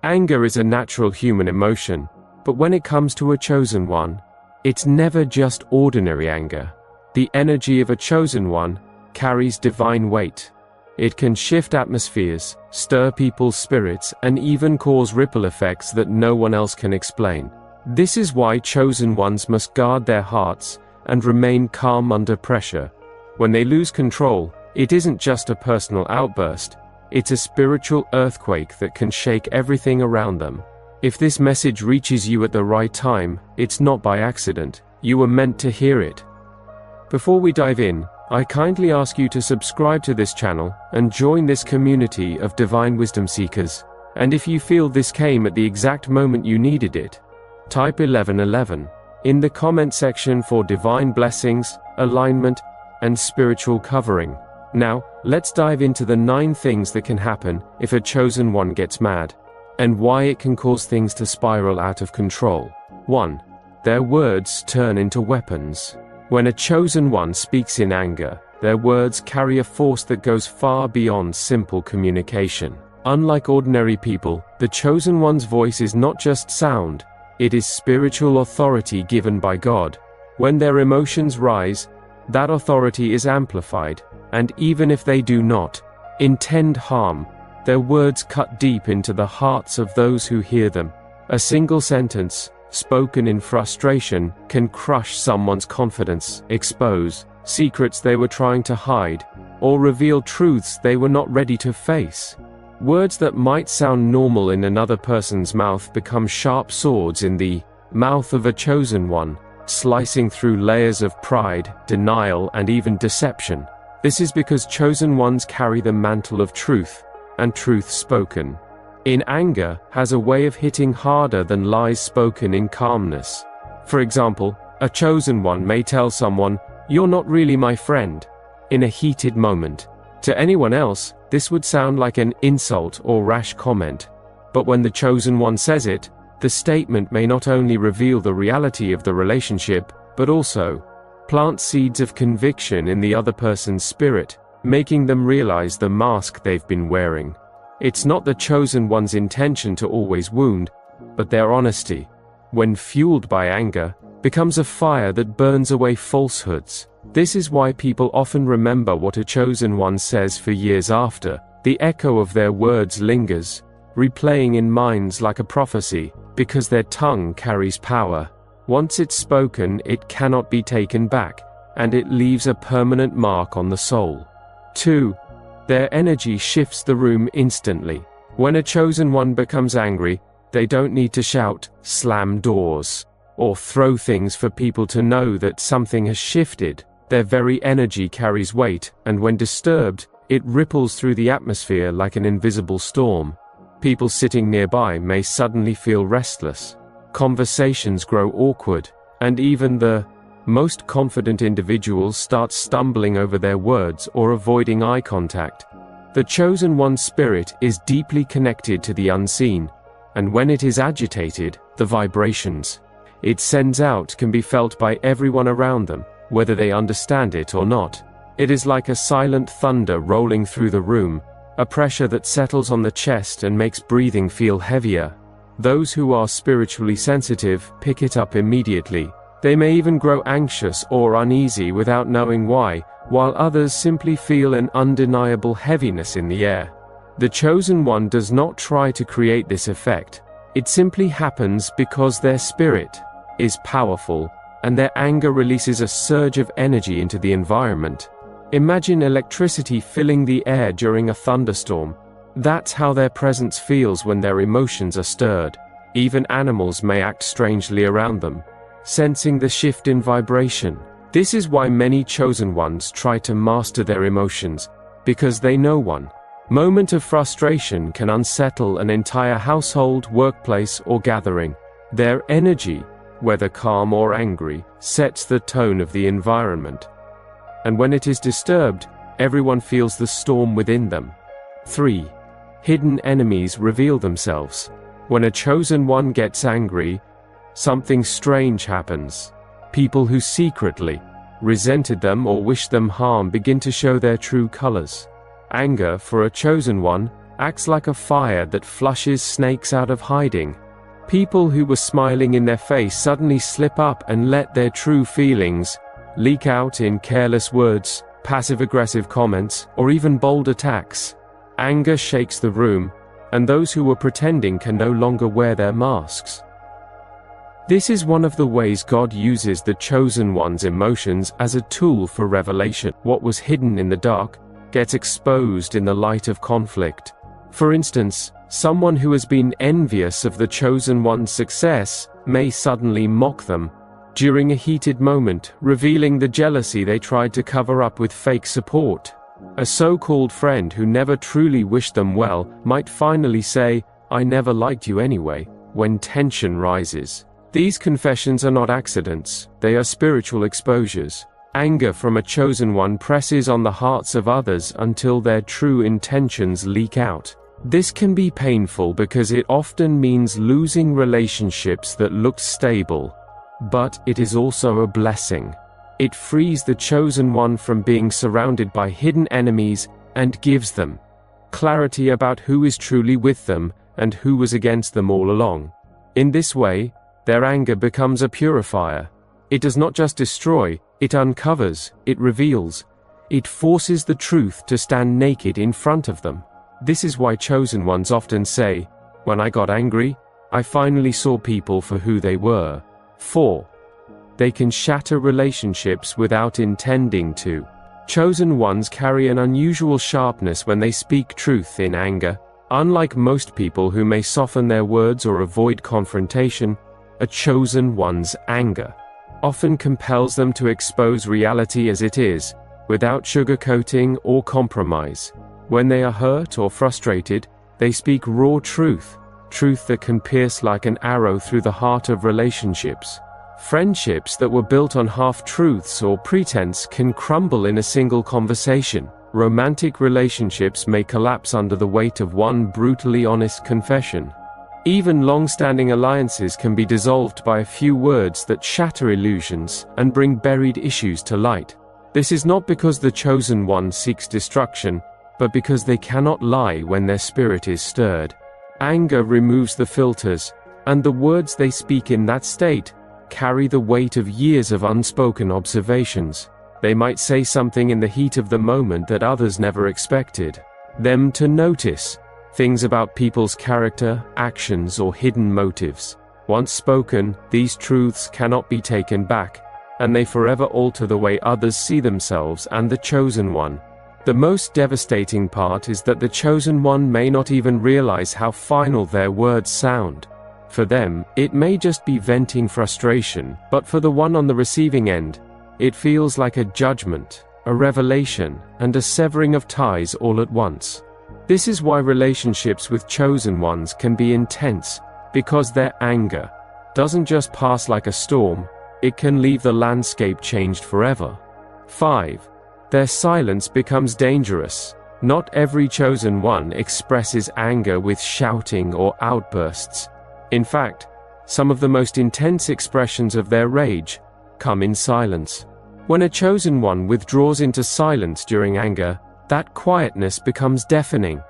Anger is a natural human emotion, but when it comes to a chosen one, it's never just ordinary anger. The energy of a chosen one carries divine weight. It can shift atmospheres, stir people's spirits, and even cause ripple effects that no one else can explain. This is why chosen ones must guard their hearts and remain calm under pressure. When they lose control, it isn't just a personal outburst, it's a spiritual earthquake that can shake everything around them. If this message reaches you at the right time, it's not by accident. You were meant to hear it. Before we dive in, I kindly ask you to subscribe to this channel and join this community of divine wisdom seekers. And if you feel this came at the exact moment you needed it, type 1111 in the comment section for divine blessings, alignment, and spiritual covering. Now, let's dive into the 9 things that can happen if a chosen one gets mad, and why it can cause things to spiral out of control. 1. Their words turn into weapons. When a chosen one speaks in anger, their words carry a force that goes far beyond simple communication. Unlike ordinary people, the chosen one's voice is not just sound, it is spiritual authority given by God. When their emotions rise, that authority is amplified, and even if they do not intend harm, their words cut deep into the hearts of those who hear them. A single sentence, spoken in frustration, can crush someone's confidence, expose secrets they were trying to hide, or reveal truths they were not ready to face. Words that might sound normal in another person's mouth become sharp swords in the mouth of a chosen one, slicing through layers of pride, denial, and even deception. This is because chosen ones carry the mantle of truth, and truth spoken in anger has a way of hitting harder than lies spoken in calmness. For example, a chosen one may tell someone, "You're not really my friend," in a heated moment. To anyone else, this would sound like an insult or rash comment. But when the chosen one says it, the statement may not only reveal the reality of the relationship, but also plant seeds of conviction in the other person's spirit, making them realize the mask they've been wearing. It's not the chosen one's intention to always wound, but their honesty, when fueled by anger, becomes a fire that burns away falsehoods. This is why people often remember what a chosen one says for years after. The echo of their words lingers, replaying in minds like a prophecy, because their tongue carries power. Once it's spoken, it cannot be taken back, and it leaves a permanent mark on the soul. 2. Their energy shifts the room instantly. When a chosen one becomes angry, they don't need to shout, slam doors, or throw things for people to know that something has shifted. Their very energy carries weight, and when disturbed, it ripples through the atmosphere like an invisible storm. People sitting nearby may suddenly feel restless. Conversations grow awkward, and even the most confident individuals start stumbling over their words or avoiding eye contact. The chosen one's spirit is deeply connected to the unseen, and when it is agitated, the vibrations it sends out can be felt by everyone around them, whether they understand it or not. It is like a silent thunder rolling through the room, a pressure that settles on the chest and makes breathing feel heavier. Those who are spiritually sensitive pick it up immediately. They may even grow anxious or uneasy without knowing why, while others simply feel an undeniable heaviness in the air. The chosen one does not try to create this effect. It simply happens because their spirit is powerful, and their anger releases a surge of energy into the environment. Imagine electricity filling the air during a thunderstorm. That's how their presence feels when their emotions are stirred. Even animals may act strangely around them, sensing the shift in vibration. This is why many chosen ones try to master their emotions, because they know one moment of frustration can unsettle an entire household, workplace, or gathering. Their energy, whether calm or angry, sets the tone of the environment. And when it is disturbed, everyone feels the storm within them. 3. Hidden enemies reveal themselves. When a chosen one gets angry, something strange happens. People who secretly resented them or wished them harm begin to show their true colors. Anger, for a chosen one, acts like a fire that flushes snakes out of hiding. People who were smiling in their face suddenly slip up and let their true feelings leak out in careless words, passive-aggressive comments, or even bold attacks. Anger shakes the room, and those who were pretending can no longer wear their masks. This is one of the ways God uses the chosen one's emotions as a tool for revelation. What was hidden in the dark gets exposed in the light of conflict. For instance, someone who has been envious of the chosen one's success may suddenly mock them during a heated moment, revealing the jealousy they tried to cover up with fake support. A so-called friend who never truly wished them well might finally say, "I never liked you anyway," when tension rises. These confessions are not accidents, they are spiritual exposures. Anger from a chosen one presses on the hearts of others until their true intentions leak out. This can be painful because it often means losing relationships that looked stable. But it is also a blessing. It frees the chosen one from being surrounded by hidden enemies and gives them clarity about who is truly with them and who was against them all along. In this way, their anger becomes a purifier. It does not just destroy, it uncovers, it reveals. It forces the truth to stand naked in front of them. This is why chosen ones often say, "When I got angry, I finally saw people for who they were." 4. They can shatter relationships without intending to. Chosen ones carry an unusual sharpness when they speak truth in anger. Unlike most people who may soften their words or avoid confrontation, a chosen one's anger often compels them to expose reality as it is, without sugarcoating or compromise. When they are hurt or frustrated, they speak raw truth, truth that can pierce like an arrow through the heart of relationships. Friendships that were built on half-truths or pretense can crumble in a single conversation. Romantic relationships may collapse under the weight of one brutally honest confession. Even long-standing alliances can be dissolved by a few words that shatter illusions and bring buried issues to light. This is not because the chosen one seeks destruction, but because they cannot lie when their spirit is stirred. Anger removes the filters, and the words they speak in that state carry the weight of years of unspoken observations. They might say something in the heat of the moment that others never expected them to notice. Things about people's character, actions, or hidden motives. Once spoken, these truths cannot be taken back, and they forever alter the way others see themselves and the chosen one. The most devastating part is that the chosen one may not even realize how final their words sound. For them, it may just be venting frustration, but for the one on the receiving end, it feels like a judgment, a revelation, and a severing of ties all at once. This is why relationships with chosen ones can be intense, because their anger doesn't just pass like a storm, it can leave the landscape changed forever. 5. Their silence becomes dangerous. Not every chosen one expresses anger with shouting or outbursts. In fact, some of the most intense expressions of their rage come in silence. When a chosen one withdraws into silence during anger, that quietness becomes deafening.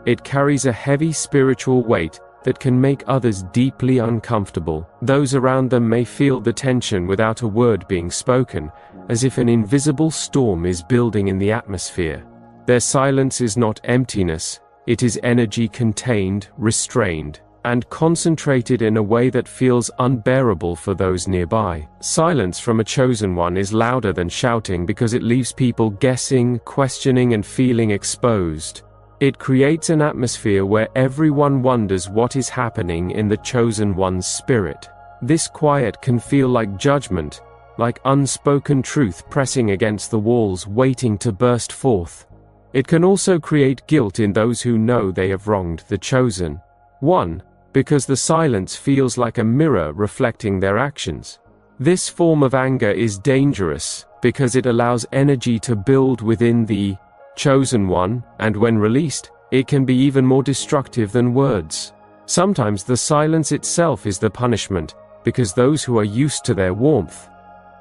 It carries a heavy spiritual weight that can make others deeply uncomfortable. Those around them may feel the tension without a word being spoken, as if an invisible storm is building in the atmosphere. Their silence is not emptiness, it is energy contained, restrained, and concentrated in a way that feels unbearable for those nearby. Silence from a chosen one is louder than shouting because it leaves people guessing, questioning, and feeling exposed. It creates an atmosphere where everyone wonders what is happening in the chosen one's spirit. This quiet can feel like judgment, like unspoken truth pressing against the walls waiting to burst forth. It can also create guilt in those who know they have wronged the chosen one, because the silence feels like a mirror reflecting their actions. This form of anger is dangerous because it allows energy to build within the chosen one, and when released, it can be even more destructive than words. Sometimes the silence itself is the punishment, because those who are used to their warmth,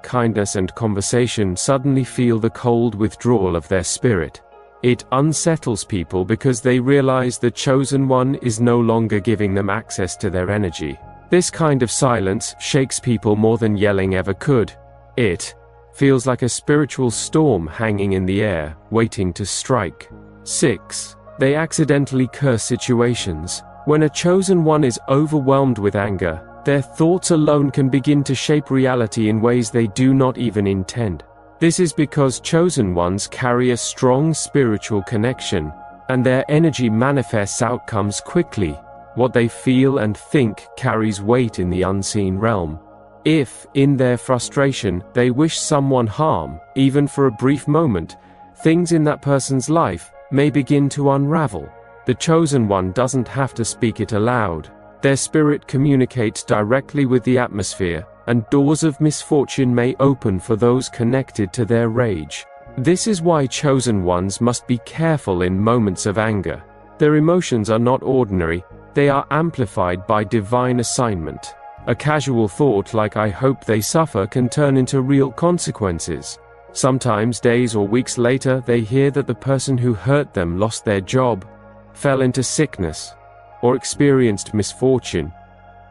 kindness, and conversation suddenly feel the cold withdrawal of their spirit. It unsettles people because they realize the Chosen One is no longer giving them access to their energy. This kind of silence shakes people more than yelling ever could. It feels like a spiritual storm hanging in the air, waiting to strike. 6. They accidentally curse situations. When a Chosen One is overwhelmed with anger, their thoughts alone can begin to shape reality in ways they do not even intend. This is because Chosen Ones carry a strong spiritual connection, and their energy manifests outcomes quickly. What they feel and think carries weight in the unseen realm. If, in their frustration, they wish someone harm, even for a brief moment, things in that person's life may begin to unravel. The Chosen One doesn't have to speak it aloud. Their spirit communicates directly with the atmosphere, and doors of misfortune may open for those connected to their rage. This is why Chosen Ones must be careful in moments of anger. Their emotions are not ordinary, they are amplified by divine assignment. A casual thought like "I hope they suffer" can turn into real consequences. Sometimes days or weeks later they hear that the person who hurt them lost their job, fell into sickness, or experienced misfortune,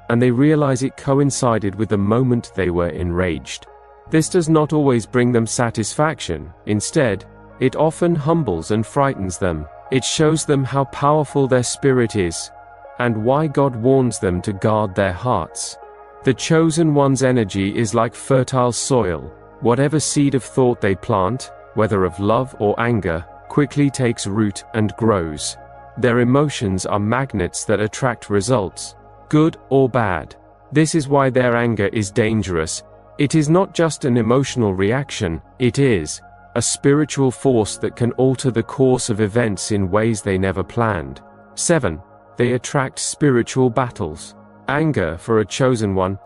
and they realize it coincided with the moment they were enraged. This does not always bring them satisfaction. Instead, it often humbles and frightens them. It shows them how powerful their spirit is, and why God warns them to guard their hearts. The Chosen One's energy is like fertile soil. Whatever seed of thought they plant, whether of love or anger, quickly takes root and grows. Their emotions are magnets that attract results, good or bad. This is why their anger is dangerous. It is not just an emotional reaction, it is a spiritual force that can alter the course of events in ways they never planned. 7. They attract spiritual battles. Anger, for a Chosen One,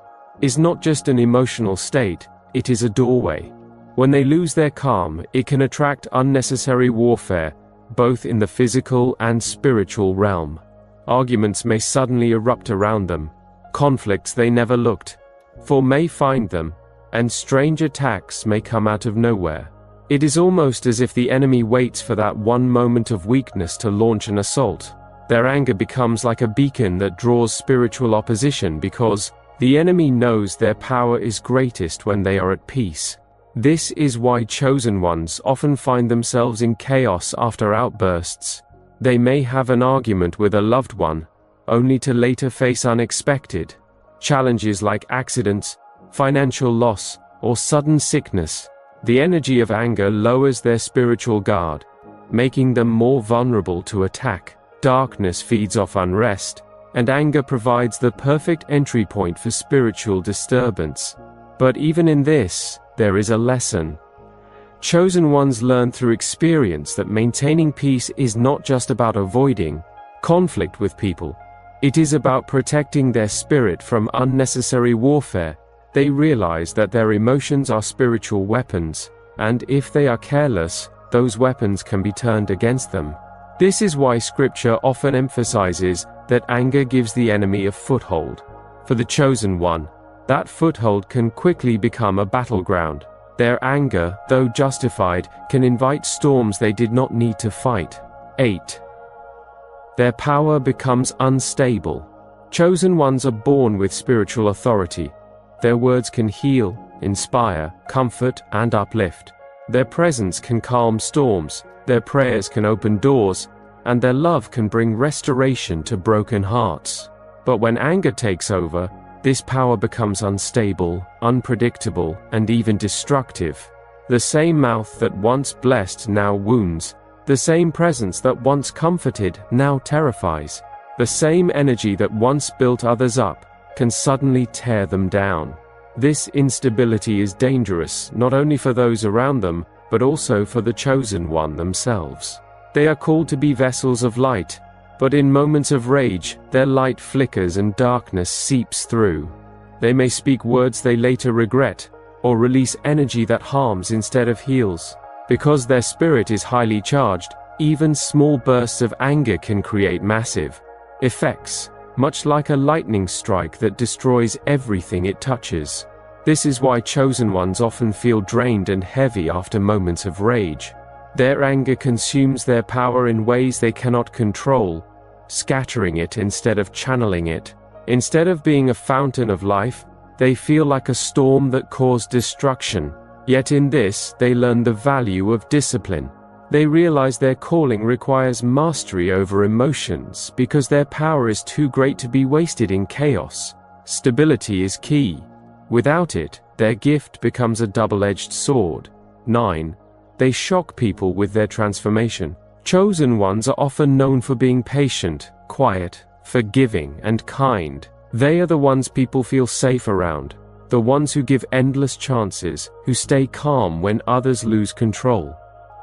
is not just an emotional state, it is a doorway. When they lose their calm, it can attract unnecessary warfare, both in the physical and spiritual realm. Arguments may suddenly erupt around them. Conflicts they never looked for may find them, and strange attacks may come out of nowhere. It is almost as if the enemy waits for that one moment of weakness to launch an assault. Their anger becomes like a beacon that draws spiritual opposition because the enemy knows their power is greatest when they are at peace. This is why Chosen Ones often find themselves in chaos after outbursts. They may have an argument with a loved one, only to later face unexpected challenges like accidents, financial loss, or sudden sickness. The energy of anger lowers their spiritual guard, making them more vulnerable to attack. Darkness feeds off unrest, and anger provides the perfect entry point for spiritual disturbance. But even in this, there is a lesson. Chosen Ones learn through experience that maintaining peace is not just about avoiding conflict with people. It is about protecting their spirit from unnecessary warfare. They realize that their emotions are spiritual weapons, and if they are careless, those weapons can be turned against them. This is why Scripture often emphasizes that anger gives the enemy a foothold. For the Chosen One, that foothold can quickly become a battleground. Their anger, though justified, can invite storms they did not need to fight. 8. Their power becomes unstable. Chosen Ones are born with spiritual authority. Their words can heal, inspire, comfort, and uplift. Their presence can calm storms, their prayers can open doors, and their love can bring restoration to broken hearts. But when anger takes over, this power becomes unstable, unpredictable, and even destructive. The same mouth that once blessed now wounds. The same presence that once comforted now terrifies. The same energy that once built others up can suddenly tear them down. This instability is dangerous not only for those around them, but also for the Chosen One themselves. They are called to be vessels of light, but in moments of rage, their light flickers and darkness seeps through. They may speak words they later regret, or release energy that harms instead of heals. Because their spirit is highly charged, even small bursts of anger can create massive effects, much like a lightning strike that destroys everything it touches. This is why Chosen Ones often feel drained and heavy after moments of rage. Their anger consumes their power in ways they cannot control, scattering it instead of channeling it. Instead of being a fountain of life, they feel like a storm that caused destruction. Yet in this, they learn the value of discipline. They realize their calling requires mastery over emotions because their power is too great to be wasted in chaos. Stability is key. Without it, their gift becomes a double-edged sword. 9. They shock people with their transformation. Chosen ones are often known for being patient, quiet, forgiving, and kind. They are the ones people feel safe around. The ones who give endless chances, who stay calm when others lose control.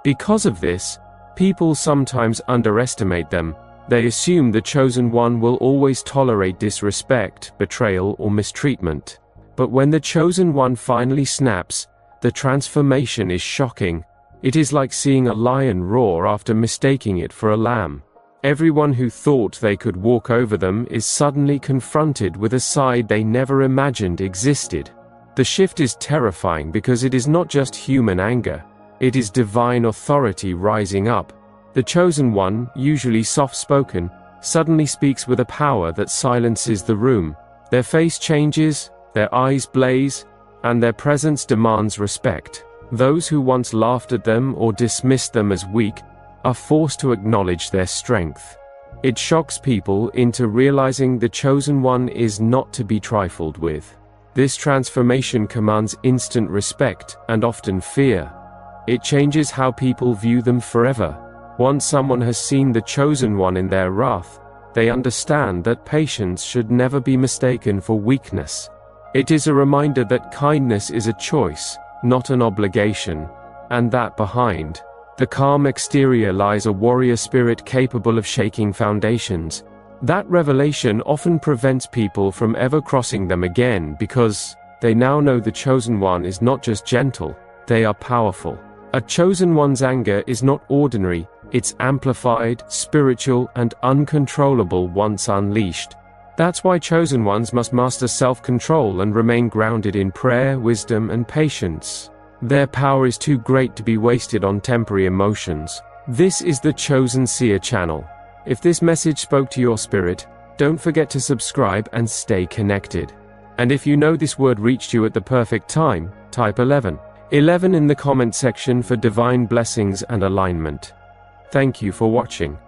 Because of this, people sometimes underestimate them. They assume the chosen one will always tolerate disrespect, betrayal, or mistreatment. But when the chosen one finally snaps, the transformation is shocking. It is like seeing a lion roar after mistaking it for a lamb. Everyone who thought they could walk over them is suddenly confronted with a side they never imagined existed. The shift is terrifying because it is not just human anger. It is divine authority rising up. The chosen one, usually soft-spoken, suddenly speaks with a power that silences the room. Their face changes, their eyes blaze, and their presence demands respect. Those who once laughed at them or dismissed them as weak are forced to acknowledge their strength. It shocks people into realizing the chosen one is not to be trifled with. This transformation commands instant respect and often fear. It changes how people view them forever. Once someone has seen the chosen one in their wrath, they understand that patience should never be mistaken for weakness. It is a reminder that kindness is a choice, not an obligation, and that behind the calm exterior lies a warrior spirit capable of shaking foundations. That revelation often prevents people from ever crossing them again because they now know the chosen one is not just gentle, they are powerful. A chosen one's anger is not ordinary, it's amplified, spiritual, and uncontrollable once unleashed. That's why chosen ones must master self-control and remain grounded in prayer, wisdom, and patience. Their power is too great to be wasted on temporary emotions. This is the Chosen Seer channel. If this message spoke to your spirit, don't forget to subscribe and stay connected. And if you know this word reached you at the perfect time, type 11. 11 in the comment section for divine blessings and alignment. Thank you for watching.